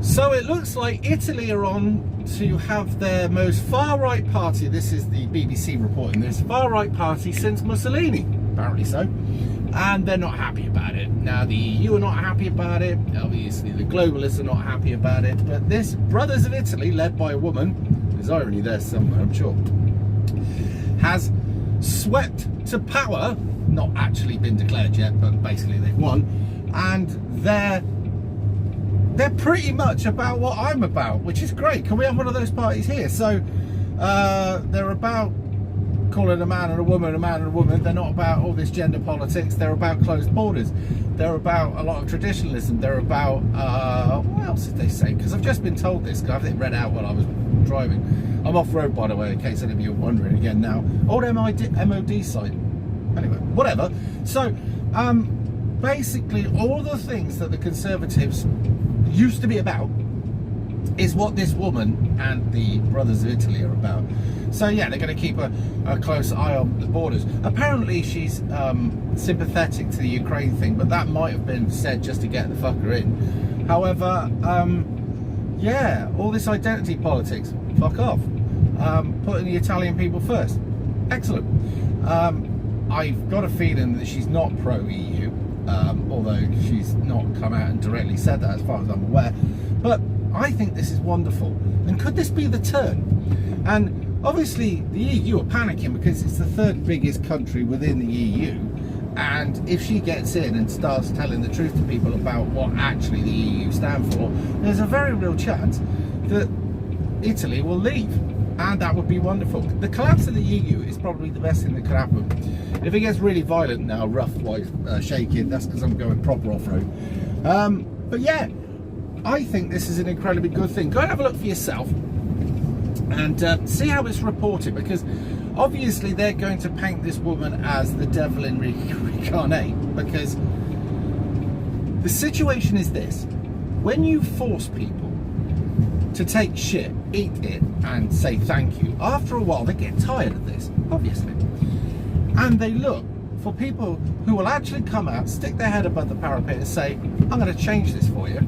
So it looks like Italy are on to have their most far-right party. This is the BBC reporting this. Far-right party since Mussolini, apparently so. And they're not happy about it. Now the EU are not happy about it. Obviously the globalists are not happy about it. But this Brothers of Italy, led by a woman, there's irony there somewhere, I'm sure, has swept to power. Not actually been declared yet, but basically they've won. And they're pretty much about what I'm about, which is great. Can we have one of those parties here? So they're about calling a man and a woman a man and a woman. They're not about all this gender politics. They're about closed borders. They're about a lot of traditionalism. They're about what else did they say? Because I've just been told this, because I have it read out while I was driving. I'm off road, by the way, in case any of you are wondering again now. Old MOD site. Anyway, whatever. So basically all the things that the Conservatives used to be about is what this woman and the Brothers of Italy are about. So yeah, they're going to keep a close eye on the borders. Apparently she's sympathetic to the Ukraine thing, but that might have been said just to get the fucker in. However, yeah, all this identity politics, fuck off. Putting the Italian people first, excellent. I've got a feeling that she's not pro-EU, although she's not come out and directly said that as far as I'm aware. But I think this is wonderful. And could this be the turn? And obviously the EU are panicking because it's the third biggest country within the EU. And if she gets in and starts telling the truth to people about what actually the EU stand for, there's a very real chance that Italy will leave. And that would be wonderful. The collapse of the EU is probably the best thing that could happen. If it gets really violent now, rough-wise shaking, that's because I'm going proper off-road. But yeah, I think this is an incredibly good thing. Go and have a look for yourself and see how it's reported, because obviously they're going to paint this woman as the devil in reincarnate, because the situation is this: when you force people to take shit, eat it, and say thank you, after a while they get tired of this, obviously. And they look for people who will actually come out, stick their head above the parapet and say, I'm going to change this for you.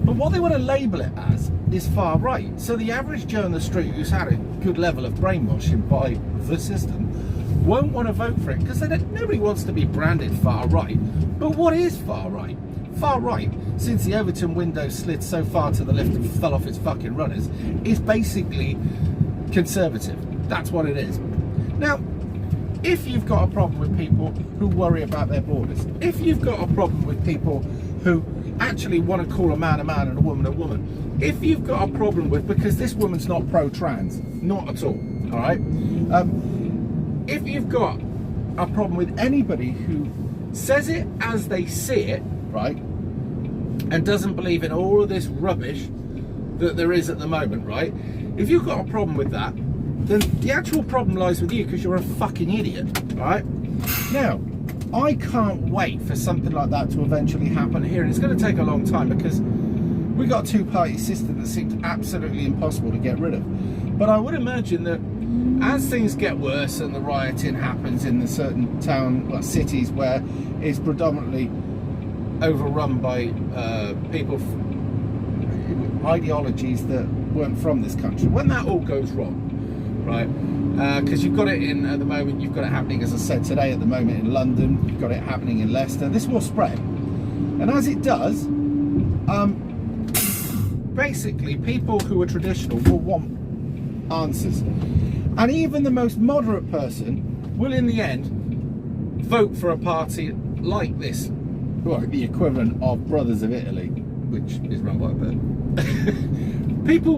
But what they want to label it as is far right. So the average Joe on the street who's had a good level of brainwashing by the system won't want to vote for it, because nobody wants to be branded far right. But what is far right? Far right, since the Overton window slid so far to the left and fell off its fucking runners, is basically conservative. That's what it is. Now, if you've got a problem with people who worry about their borders, if you've got a problem with people who actually want to call a man and a woman, if you've got a problem with, because this woman's not pro-trans, not at all, all right? If you've got a problem with anybody who says it as they see it, right, and doesn't believe in all of this rubbish that there is at the moment, right? If you've got a problem with that, then the actual problem lies with you, because you're a fucking idiot, right? Now, I can't wait for something like that to eventually happen here, and it's going to take a long time, because we've got a two-party system that seems absolutely impossible to get rid of. But I would imagine that as things get worse and the rioting happens in the certain cities where it's predominantly overrun by people with ideologies that weren't from this country, when that all goes wrong, right? Because you've got it at the moment, you've got it happening, as I said today, at the moment in London, you've got it happening in Leicester. This will spread, and as it does, basically people who are traditional will want answers, and even the most moderate person will in the end vote for a party like this, well, the equivalent of Brothers of Italy, which is run by a bird. People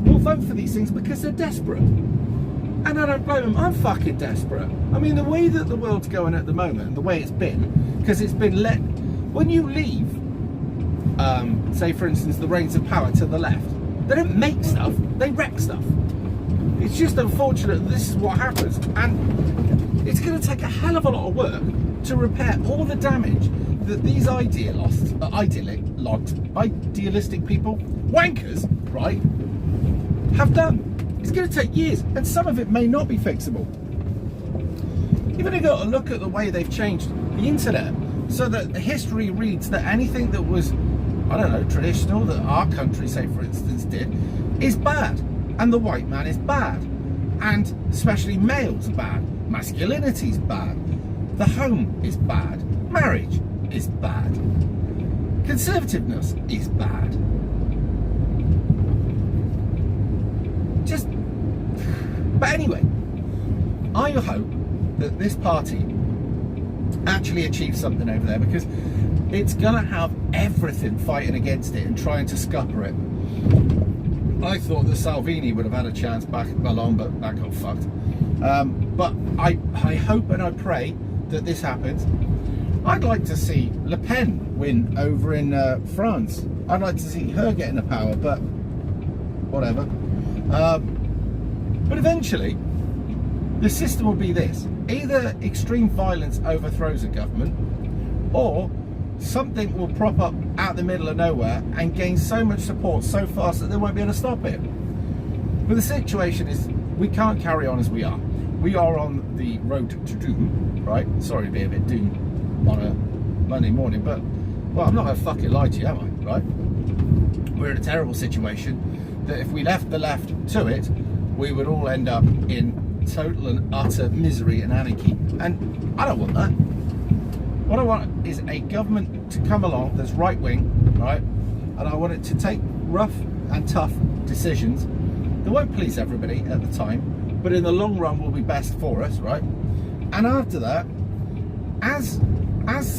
will vote for these things because they're desperate. And I don't blame them. I'm fucking desperate. I mean, the way that the world's going at the moment, the way it's been, because it's been let, when you leave, say for instance, the reins of power to the left, they don't make stuff, they wreck stuff. It's just unfortunate that this is what happens. And it's going to take a hell of a lot of work to repair all the damage that these idealistic people, wankers, right, have done. It's going to take years, and some of it may not be fixable. You've only got to look at the way they've changed the internet, so that the history reads that anything that was I don't know, traditional, that our country, say for instance, did, is bad. And the white man is bad. And especially males bad. Masculinity's bad. The home is bad. Marriage is bad. Conservativeness is bad. But anyway, I hope that this party actually achieves something over there, because it's gonna have everything fighting against it and trying to scupper it. I thought that Salvini would have had a chance back along, but that got fucked. But I hope and I pray that this happens. I'd like to see Le Pen win over in France. I'd like to see her get into power, but whatever. But eventually, the system will be this. Either extreme violence overthrows a government, or something will prop up out the middle of nowhere and gain so much support so fast that they won't be able to stop it. But the situation is, we can't carry on as we are. We are on the road to doom, right? Sorry to be a bit doom on a Monday morning, but, well, I'm not going to fucking lie to you, am I, right? We're in a terrible situation that if we left the left to it, we would all end up in total and utter misery and anarchy. And I don't want that. What I want is a government to come along that's right wing, right? And I want it to take rough and tough decisions that won't please everybody at the time, but in the long run will be best for us, right? And after that, as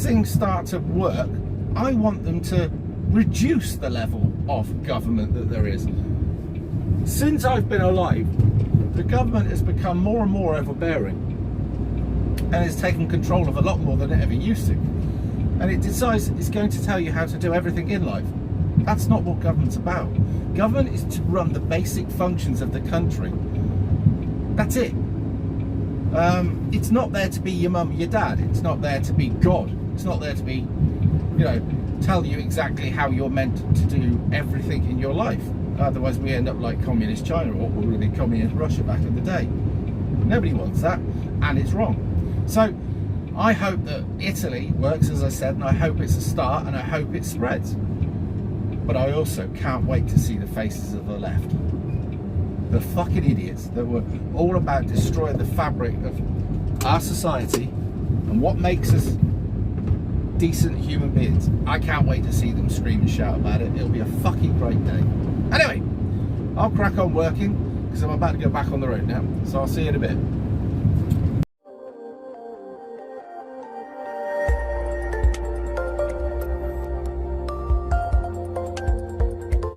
things start to work, I want them to reduce the level of government that there is. Since I've been alive, the government has become more and more overbearing, and it's taken control of a lot more than it ever used to. And it decides it's going to tell you how to do everything in life. That's not what government's about. Government is to run the basic functions of the country. That's it. It's not there to be your mum, your dad. It's not there to be God. It's not there to be, tell you exactly how you're meant to do everything in your life. Otherwise we end up like communist China, or really communist Russia back in the day. Nobody wants that, and it's wrong. So I hope that Italy works, as I said, and I hope it's a start, and I hope it spreads. But I also can't wait to see the faces of the left. The fucking idiots that were all about destroying the fabric of our society and what makes us decent human beings. I can't wait to see them scream and shout about it. It'll be a fucking great day. Anyway, I'll crack on working because I'm about to go back on the road now. So I'll see you in a bit.